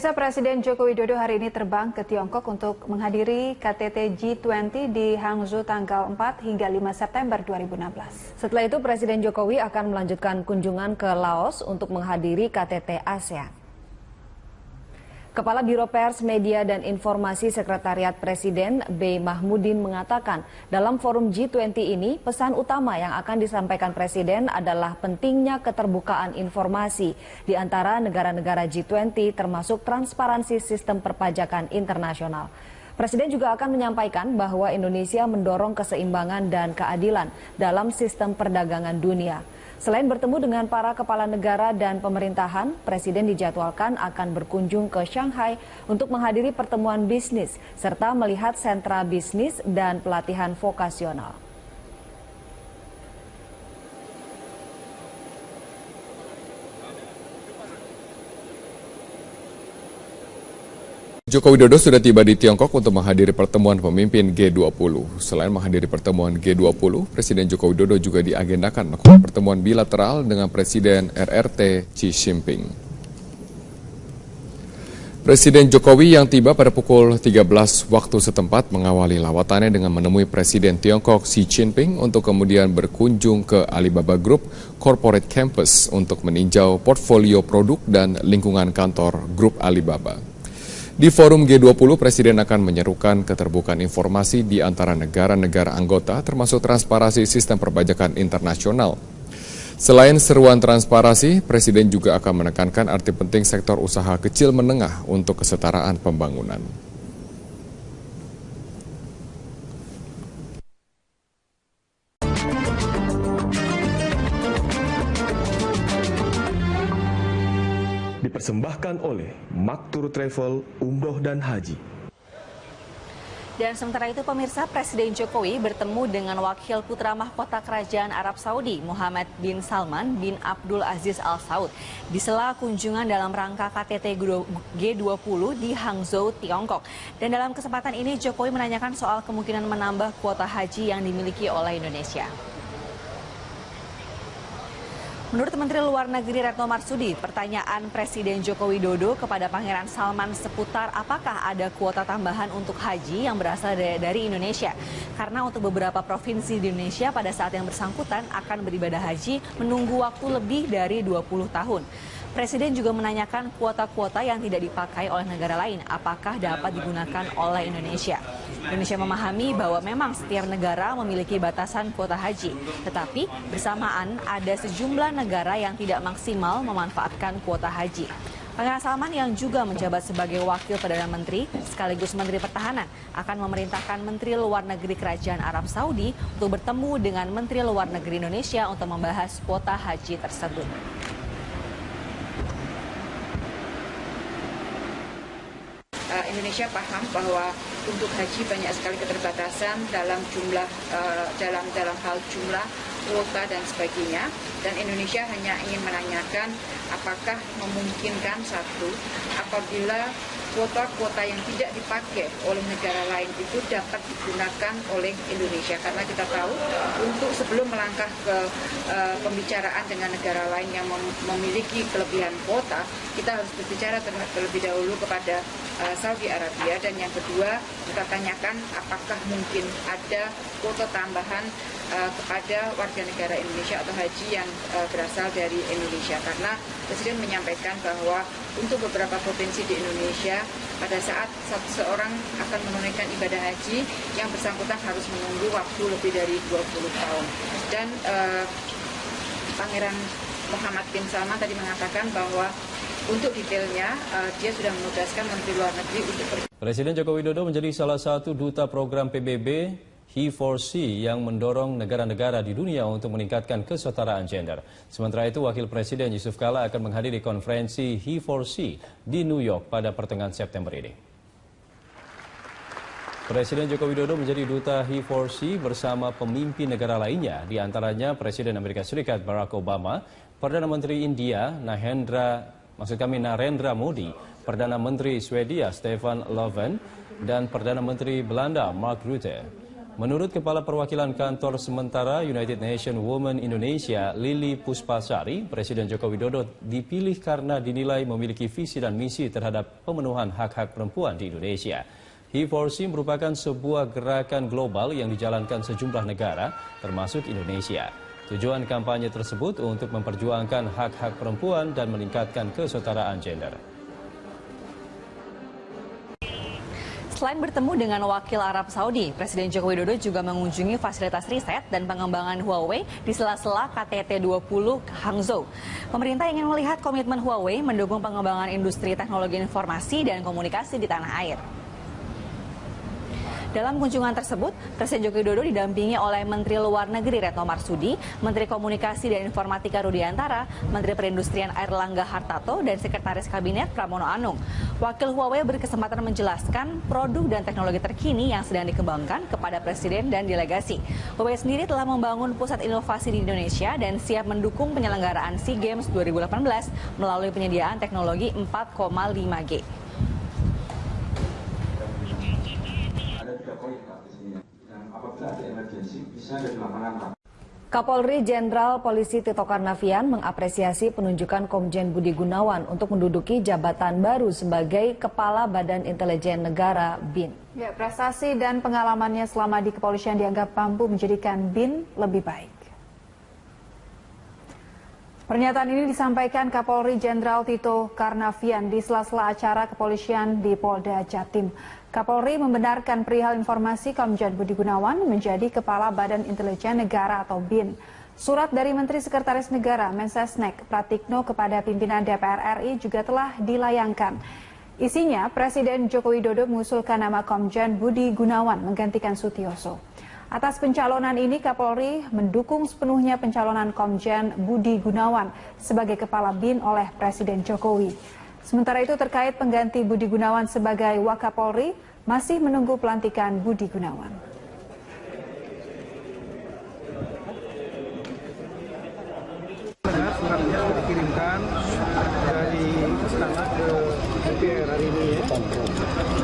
Pemirsa, Presiden Joko Widodo hari ini terbang ke Tiongkok untuk menghadiri KTT G20 di Hangzhou tanggal 4 hingga 5 September 2016. Setelah itu, Presiden Jokowi akan melanjutkan kunjungan ke Laos untuk menghadiri KTT ASEAN. Kepala Biro Pers, Media, dan Informasi Sekretariat Presiden B. Mahmudin mengatakan dalam forum G20 ini pesan utama yang akan disampaikan Presiden adalah pentingnya keterbukaan informasi di antara negara-negara G20 termasuk transparansi sistem perpajakan internasional. Presiden juga akan menyampaikan bahwa Indonesia mendorong keseimbangan dan keadilan dalam sistem perdagangan dunia. Selain bertemu dengan para kepala negara dan pemerintahan, Presiden dijadwalkan akan berkunjung ke Shanghai untuk menghadiri pertemuan bisnis serta melihat sentra bisnis dan pelatihan vokasional. Joko Widodo sudah tiba di Tiongkok untuk menghadiri pertemuan pemimpin G20. Selain menghadiri pertemuan G20, Presiden Joko Widodo juga diagendakan melakukan pertemuan bilateral dengan Presiden RRT Xi Jinping. Presiden Jokowi yang tiba pada pukul 13 waktu setempat mengawali lawatannya dengan menemui Presiden Tiongkok Xi Jinping untuk kemudian berkunjung ke Alibaba Group Corporate Campus untuk meninjau portfolio produk dan lingkungan kantor Grup Alibaba. Di forum G20, Presiden akan menyerukan keterbukaan informasi di antara negara-negara anggota termasuk transparansi sistem perpajakan internasional. Selain seruan transparansi, Presiden juga akan menekankan arti penting sektor usaha kecil menengah untuk kesetaraan pembangunan. Dipersembahkan oleh Maktur Travel, Umroh dan Haji. Dan sementara itu pemirsa, Presiden Jokowi bertemu dengan Wakil Putra Mahkota Kerajaan Arab Saudi Muhammad bin Salman bin Abdul Aziz Al Saud di sela kunjungan dalam rangka KTT G20 di Hangzhou, Tiongkok. Dan dalam kesempatan ini Jokowi menanyakan soal kemungkinan menambah kuota haji yang dimiliki oleh Indonesia. Menurut Menteri Luar Negeri Retno Marsudi, pertanyaan Presiden Joko Widodo kepada Pangeran Salman seputar apakah ada kuota tambahan untuk haji yang berasal dari Indonesia. Karena untuk beberapa provinsi di Indonesia pada saat yang bersangkutan akan beribadah haji menunggu waktu lebih dari 20 tahun. Presiden juga menanyakan kuota-kuota yang tidak dipakai oleh negara lain, apakah dapat digunakan oleh Indonesia. Indonesia memahami bahwa memang setiap negara memiliki batasan kuota haji, tetapi bersamaan ada sejumlah negara yang tidak maksimal memanfaatkan kuota haji. Pangeran Salman yang juga menjabat sebagai Wakil Perdana Menteri sekaligus Menteri Pertahanan akan memerintahkan Menteri Luar Negeri Kerajaan Arab Saudi untuk bertemu dengan Menteri Luar Negeri Indonesia untuk membahas kuota haji tersebut. Indonesia paham bahwa untuk haji banyak sekali keterbatasan dalam jumlah dalam hal jumlah kuota dan sebagainya, dan Indonesia hanya ingin menanyakan apakah memungkinkan satu apabila kuota-kuota yang tidak dipakai oleh negara lain itu dapat digunakan oleh Indonesia, karena kita tahu untuk sebelum melangkah ke pembicaraan dengan negara lain yang memiliki kelebihan kuota, kita harus berbicara terlebih dahulu kepada Saudi Arabia, dan yang kedua kita tanyakan apakah mungkin ada kuota tambahan kepada warga negara Indonesia atau haji yang berasal dari Indonesia, karena Presiden menyampaikan bahwa untuk beberapa provinsi di Indonesia pada saat seseorang akan menunaikan ibadah haji yang bersangkutan harus menunggu waktu lebih dari 20 tahun. Dan Pangeran Muhammad bin Salman tadi mengatakan bahwa untuk detailnya dia sudah menugaskan Menteri Luar Negeri untuk Presiden Joko Widodo menjadi salah satu duta program PBB He4C yang mendorong negara-negara di dunia untuk meningkatkan kesetaraan gender. Sementara itu, Wakil Presiden Yusuf Kala akan menghadiri konferensi He4C di New York pada pertengahan September ini. Presiden Joko Widodo menjadi duta He4C bersama pemimpin negara lainnya, di antaranya Presiden Amerika Serikat Barack Obama, Perdana Menteri India Narendra Modi, Perdana Menteri Swedia Stefan Löfven, dan Perdana Menteri Belanda Mark Rutte. Menurut Kepala Perwakilan Kantor Sementara United Nations Women Indonesia, Lili Puspasari, Presiden Joko Widodo dipilih karena dinilai memiliki visi dan misi terhadap pemenuhan hak-hak perempuan di Indonesia. He4C merupakan sebuah gerakan global yang dijalankan sejumlah negara, termasuk Indonesia. Tujuan kampanye tersebut untuk memperjuangkan hak-hak perempuan dan meningkatkan kesetaraan gender. Selain bertemu dengan wakil Arab Saudi, Presiden Joko Widodo juga mengunjungi fasilitas riset dan pengembangan Huawei di sela-sela KTT 20 Hangzhou. Pemerintah ingin melihat komitmen Huawei mendukung pengembangan industri teknologi informasi dan komunikasi di tanah air. Dalam kunjungan tersebut, Presiden Joko Widodo didampingi oleh Menteri Luar Negeri Retno Marsudi, Menteri Komunikasi dan Informatika Rudiantara, Menteri Perindustrian Airlangga Hartarto, dan Sekretaris Kabinet Pramono Anung. Wakil Huawei berkesempatan menjelaskan produk dan teknologi terkini yang sedang dikembangkan kepada Presiden dan delegasi. Huawei sendiri telah membangun pusat inovasi di Indonesia dan siap mendukung penyelenggaraan SEA Games 2018 melalui penyediaan teknologi 4,5G. Kapolri Jenderal Polisi Tito Karnavian mengapresiasi penunjukan Komjen Budi Gunawan untuk menduduki jabatan baru sebagai Kepala Badan Intelijen Negara BIN. Ya, prestasi dan pengalamannya selama di kepolisian dianggap mampu menjadikan BIN lebih baik. Pernyataan ini disampaikan Kapolri Jenderal Tito Karnavian di sela-sela acara kepolisian di Polda Jatim. Kapolri membenarkan perihal informasi Komjen Budi Gunawan menjadi Kepala Badan Intelijen Negara atau BIN. Surat dari Menteri Sekretaris Negara Mensesnek Pratikno kepada pimpinan DPR RI juga telah dilayangkan. Isinya, Presiden Joko Widodo mengusulkan nama Komjen Budi Gunawan menggantikan Sutioso. Atas pencalonan ini, Kapolri mendukung sepenuhnya pencalonan Komjen Budi Gunawan sebagai Kepala BIN oleh Presiden Jokowi. Sementara itu terkait pengganti Budi Gunawan sebagai Wakapolri, masih menunggu pelantikan Budi Gunawan. Suratnya sudah dikirimkan dari istana ke DPR hari ini ya.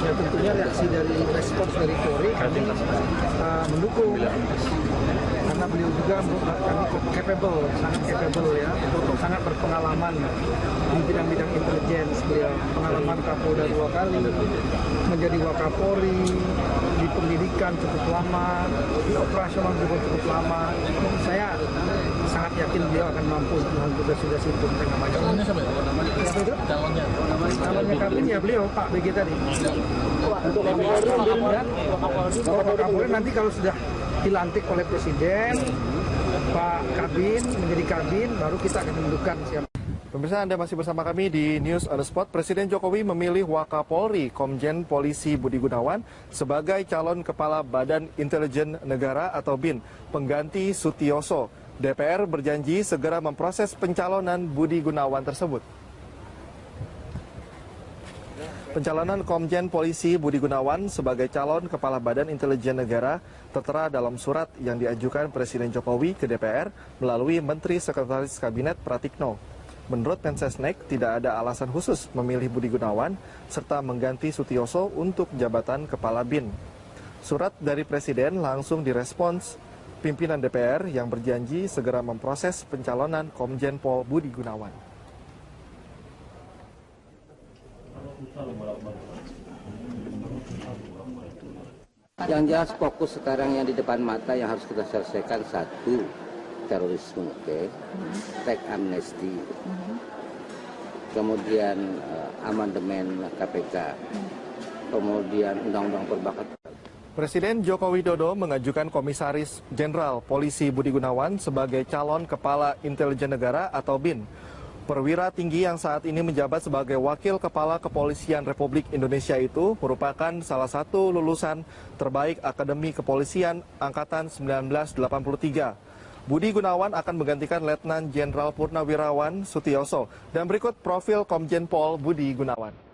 Ya tentunya reaksi dari respons dari Polri kami mendukung karena beliau juga kami capable, sangat capable ya, sangat berpengalaman di bidang-bidang intelijen. Beliau pengalaman Kapolda 2 kali, menjadi Wakapolri, di pendidikan cukup lama, di operasional juga cukup lama. Saya sangat yakin beliau akan mampu dengan tugas-tugas itu. Calonnya siapa ya? Calonnya kami ya beliau Pak BG tadi. Untuk Wakapolri nanti kalau sudah dilantik oleh Presiden, Pak Kabin menjadi Kabin, baru kita akan menentukan siapa. Pemirsa, Anda masih bersama kami di News on the Spot. Presiden Jokowi memilih Wakapolri Komjen Polisi Budi Gunawan sebagai calon Kepala Badan Intelijen Negara atau BIN, pengganti Sutioso. DPR berjanji segera memproses pencalonan Budi Gunawan tersebut. Pencalonan Komjen Polisi Budi Gunawan sebagai calon Kepala Badan Intelijen Negara tertera dalam surat yang diajukan Presiden Jokowi ke DPR melalui Menteri Sekretaris Kabinet Pratikno. Menurut Mensesnek, tidak ada alasan khusus memilih Budi Gunawan serta mengganti Sutioso untuk jabatan Kepala BIN. Surat dari Presiden langsung direspons pimpinan DPR yang berjanji segera memproses pencalonan Komjen Pol Budi Gunawan. Yang jelas fokus sekarang yang di depan mata yang harus kita selesaikan, satu, terorisme, tax amnesty, kemudian amandemen KPK, kemudian undang-undang perbakat. Presiden Joko Widodo mengajukan Komisaris Jenderal Polisi Budi Gunawan sebagai calon Kepala Intelijen Negara atau BIN. Perwira tinggi yang saat ini menjabat sebagai Wakil Kepala Kepolisian Republik Indonesia itu merupakan salah satu lulusan terbaik Akademi Kepolisian Angkatan 1983. Budi Gunawan akan menggantikan Letnan Jenderal Purnawirawan Sutioso. Dan berikut profil Komjen Pol Budi Gunawan.